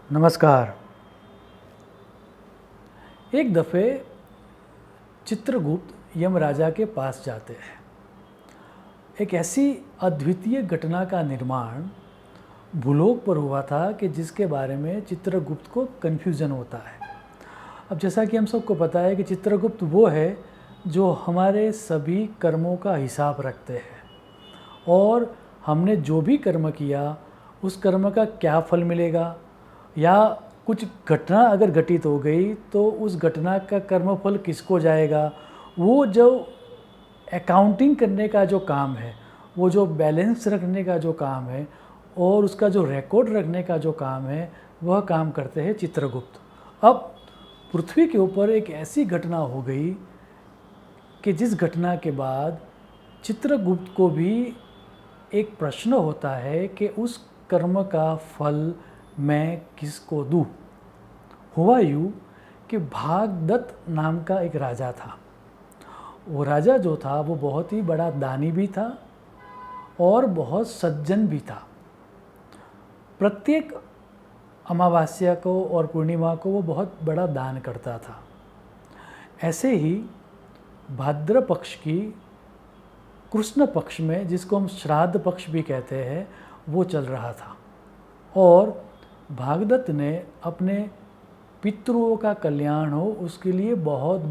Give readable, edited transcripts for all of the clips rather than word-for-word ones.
नमस्कार। एक दफ़े चित्रगुप्त यमराजा के पास जाते हैं। एक ऐसी अद्वितीय घटना का निर्माण भूलोक पर हुआ था कि जिसके बारे में चित्रगुप्त को कन्फ्यूज़न होता है। अब जैसा कि हम सबको पता है कि चित्रगुप्त वो है जो हमारे सभी कर्मों का हिसाब रखते हैं और हमने जो भी कर्म किया उस कर्म का क्या फल मिलेगा, या कुछ घटना अगर घटित हो गई तो उस घटना का कर्मफल किसको जाएगा, वो जो अकाउंटिंग करने का जो काम है, वो जो बैलेंस रखने का जो काम है और उसका जो रिकॉर्ड रखने का जो काम है, वह काम करते हैं चित्रगुप्त। अब पृथ्वी के ऊपर एक ऐसी घटना हो गई कि जिस घटना के बाद चित्रगुप्त को भी एक प्रश्न होता है कि उस कर्म का फल मैं किसको दूँ। हुआ यूँ कि भागदत्त नाम का एक राजा था। वो राजा जो था वो बहुत ही बड़ा दानी भी था और बहुत सज्जन भी था। प्रत्येक अमावस्या को और पूर्णिमा को वो बहुत बड़ा दान करता था। ऐसे ही भाद्र पक्ष की कृष्ण पक्ष में, जिसको हम श्राद्ध पक्ष भी कहते हैं, वो चल रहा था और भागदत्त ने अपने पितरों का कल्याण हो उसके लिए बहुत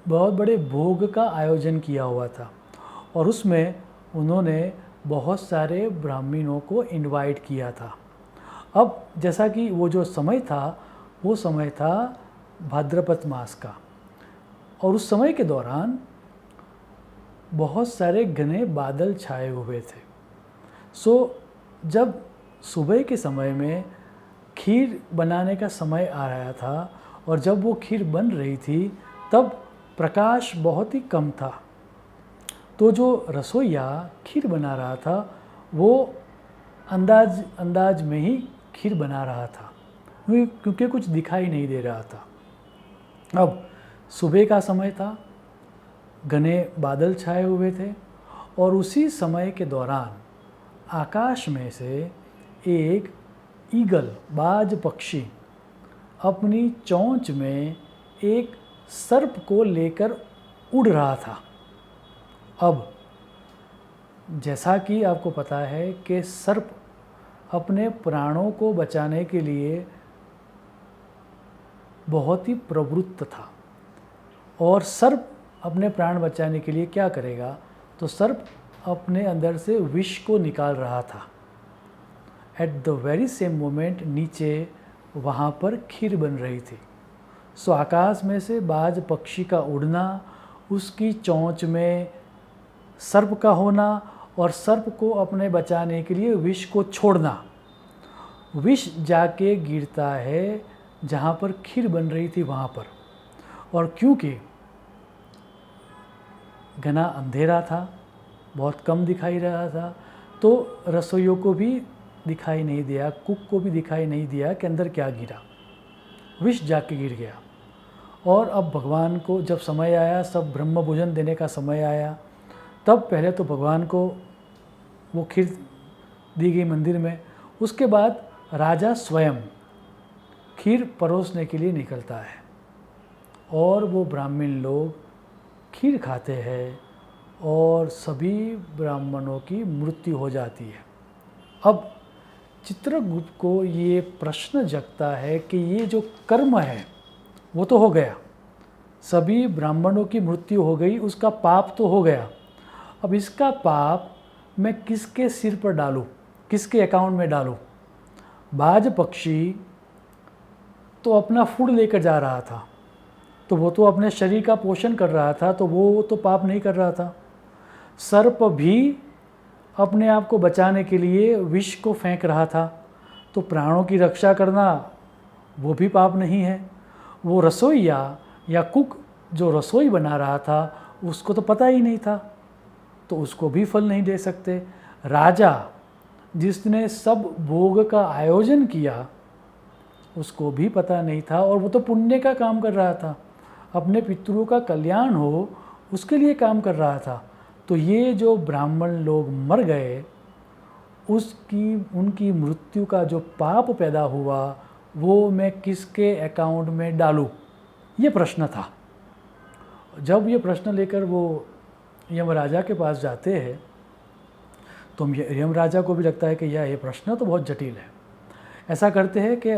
बड़े भोग का आयोजन किया हुआ था और उसमें उन्होंने बहुत सारे ब्राह्मणों को इनवाइट किया था। अब जैसा कि वो जो समय था वो समय था भाद्रपद मास का और उस समय के दौरान बहुत सारे घने बादल छाए हुए थे। जब सुबह के समय में खीर बनाने का समय आ रहा था और जब वो खीर बन रही थी तब प्रकाश बहुत ही कम था। तो जो रसोइया खीर बना रहा था वो अंदाज में ही खीर बना रहा था क्योंकि कुछ दिखाई नहीं दे रहा था। अब सुबह का समय था, घने बादल छाए हुए थे और उसी समय के दौरान आकाश में से एक ईगल, बाज पक्षी, अपनी चोंच में एक सर्प को लेकर उड़ रहा था। अब जैसा कि आपको पता है कि सर्प अपने प्राणों को बचाने के लिए बहुत ही प्रवृत्त था और सर्प अपने प्राण बचाने के लिए क्या करेगा, तो सर्प अपने अंदर से विष को निकाल रहा था। At the very same moment नीचे वहाँ पर खीर बन रही थी। आकाश में से बाज पक्षी का उड़ना, उसकी चोंच में सर्प का होना और सर्प को अपने बचाने के लिए विष को छोड़ना। विष जाके गिरता है जहाँ पर खीर बन रही थी वहाँ पर, और क्योंकि घना अंधेरा था, बहुत कम दिखाई रहा था, तो रसोइयों को भी दिखाई नहीं दिया, कुक को भी दिखाई नहीं दिया कि अंदर क्या गिरा। विष जाके गिर गया। और अब भगवान को जब समय आया, सब ब्रह्म भोजन देने का समय आया, तब पहले तो भगवान को वो खीर दी गई मंदिर में। उसके बाद राजा स्वयं खीर परोसने के लिए निकलता है और वो ब्राह्मण लोग खीर खाते हैं और सभी ब्राह्मणों की मृत्यु हो जाती है। अब चित्रगुप्त को ये प्रश्न जगता है कि ये जो कर्म है वो तो हो गया, सभी ब्राह्मणों की मृत्यु हो गई, उसका पाप तो हो गया। अब इसका पाप मैं किसके सिर पर डालूं, किसके अकाउंट में डालूं? बाज पक्षी तो अपना फूड लेकर जा रहा था, तो वो तो अपने शरीर का पोषण कर रहा था, तो वो तो पाप नहीं कर रहा था। सर्प भी अपने आप को बचाने के लिए विष को फेंक रहा था, तो प्राणों की रक्षा करना वो भी पाप नहीं है। वो रसोइया या कुक जो रसोई बना रहा था उसको तो पता ही नहीं था, तो उसको भी फल नहीं दे सकते। राजा जिसने सब भोग का आयोजन किया उसको भी पता नहीं था और वो तो पुण्य का काम कर रहा था, अपने पितरों का कल्याण हो उसके लिए काम कर रहा था। तो ये जो ब्राह्मण लोग मर गए उनकी मृत्यु का जो पाप पैदा हुआ वो मैं किसके अकाउंट में डालूं, ये प्रश्न था। जब ये प्रश्न लेकर वो यमराजा के पास जाते हैं तो यमराजा को भी लगता है कि ये प्रश्न तो बहुत जटिल है। ऐसा करते हैं कि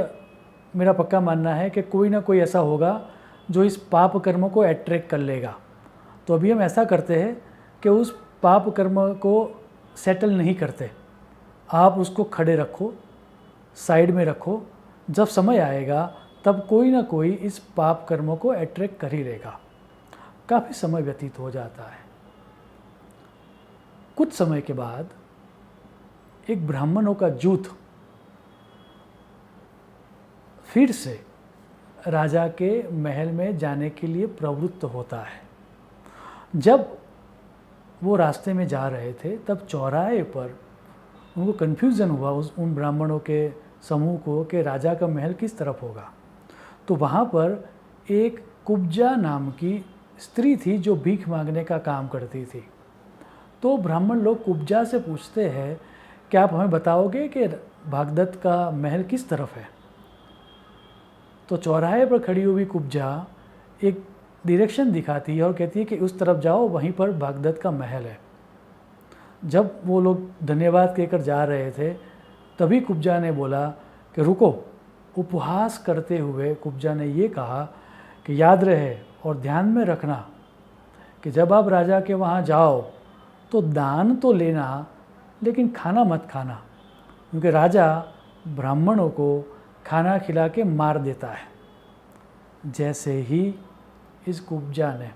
मेरा पक्का मानना है कि कोई ना कोई ऐसा होगा जो इस पाप कर्म को अट्रैक्ट कर लेगा। तो अभी हम ऐसा करते हैं कि उस पाप कर्म को सेटल नहीं करते, आप उसको खड़े रखो, साइड में रखो, जब समय आएगा तब कोई ना कोई इस पाप कर्म को अट्रैक्ट कर ही लेगा। काफ़ी समय व्यतीत हो जाता है। कुछ समय के बाद एक ब्राह्मणों का जूथ फिर से राजा के महल में जाने के लिए प्रवृत्त होता है। जब वो रास्ते में जा रहे थे तब चौराहे पर उनको कन्फ्यूज़न हुआ उन ब्राह्मणों के समूह को कि राजा का महल किस तरफ होगा। तो वहाँ पर एक कुब्जा नाम की स्त्री थी जो भीख मांगने का काम करती थी। तो ब्राह्मण लोग कुब्जा से पूछते हैं कि आप हमें बताओगे कि भागदत्त का महल किस तरफ है। तो चौराहे पर खड़ी हुई कुब्जा एक डायरेक्शन दिखाती है और कहती है कि उस तरफ जाओ, वहीं पर भागदत्त का महल है। जब वो लोग धन्यवाद कहकर जा रहे थे तभी कुब्जा ने बोला कि रुको। उपहास करते हुए कुब्जा ने ये कहा कि याद रहे और ध्यान में रखना कि जब आप राजा के वहाँ जाओ तो दान तो लेना, लेकिन खाना मत खाना, क्योंकि राजा ब्राह्मणों को खाना खिला के मार देता है। जैसे ही इस कुब्जा ने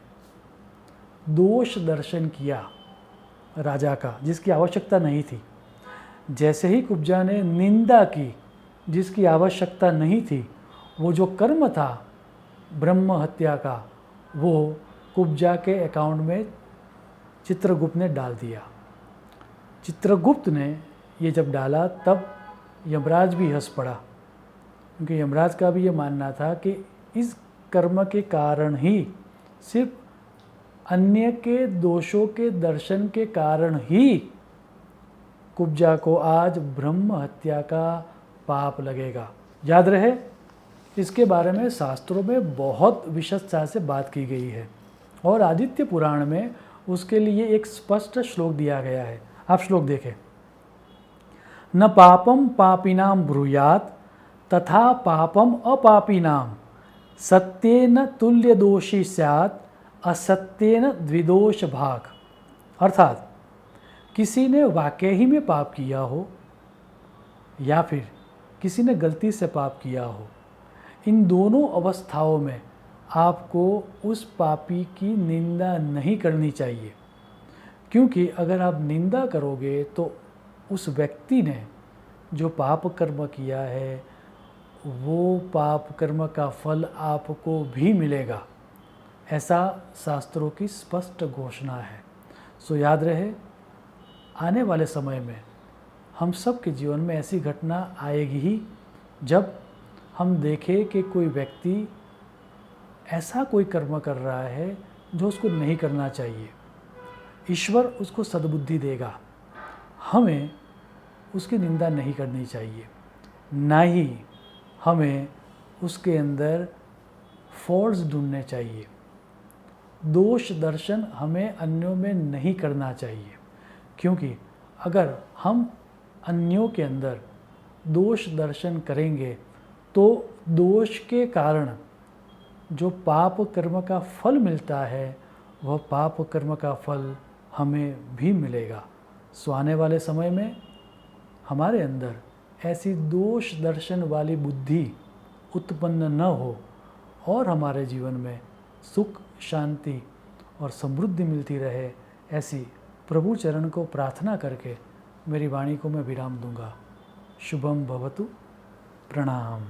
दोष दर्शन किया राजा का, जिसकी आवश्यकता नहीं थी, जैसे ही कुब्जा ने निंदा की जिसकी आवश्यकता नहीं थी, वो जो कर्म था ब्रह्म हत्या का, वो कुब्जा के अकाउंट में चित्रगुप्त ने डाल दिया। चित्रगुप्त ने ये जब डाला तब यमराज भी हंस पड़ा, क्योंकि यमराज का भी ये मानना था कि इस कर्म के कारण ही, सिर्फ अन्य के दोषों के दर्शन के कारण ही कुब्जा को आज ब्रह्म हत्या का पाप लगेगा। याद रहे, इसके बारे में शास्त्रों में बहुत विशदता से बात की गई है और आदित्य पुराण में उसके लिए एक स्पष्ट श्लोक दिया गया है। आप श्लोक देखें। न पापम पापिनाम ब्रूयात तथा पापम अपापिनाम सत्येन तुल्य दोषी स्यात् असत्येन द्विदोष भाग। अर्थात किसी ने वाकई ही में पाप किया हो या फिर किसी ने गलती से पाप किया हो, इन दोनों अवस्थाओं में आपको उस पापी की निंदा नहीं करनी चाहिए, क्योंकि अगर आप निंदा करोगे तो उस व्यक्ति ने जो पाप कर्म किया है वो पाप कर्म का फल आपको भी मिलेगा। ऐसा शास्त्रों की स्पष्ट घोषणा है। सो याद रहे, आने वाले समय में हम सब के जीवन में ऐसी घटना आएगी ही जब हम देखें कि कोई व्यक्ति ऐसा कोई कर्म कर रहा है जो उसको नहीं करना चाहिए। ईश्वर उसको सद्बुद्धि देगा। हमें उसकी निंदा नहीं करनी चाहिए, ना ही हमें उसके अंदर फॉल्ट्स ढूंढने चाहिए। दोष दर्शन हमें अन्यों में नहीं करना चाहिए, क्योंकि अगर हम अन्यों के अंदर दोष दर्शन करेंगे तो दोष के कारण जो पाप कर्म का फल मिलता है वह पाप कर्म का फल हमें भी मिलेगा। सो आने वाले समय में हमारे अंदर ऐसी दोष दर्शन वाली बुद्धि उत्पन्न न हो और हमारे जीवन में सुख, शांति और समृद्धि मिलती रहे, ऐसी प्रभु चरण को प्रार्थना करके मेरी वाणी को मैं विराम दूंगा। शुभम भवतु। प्रणाम।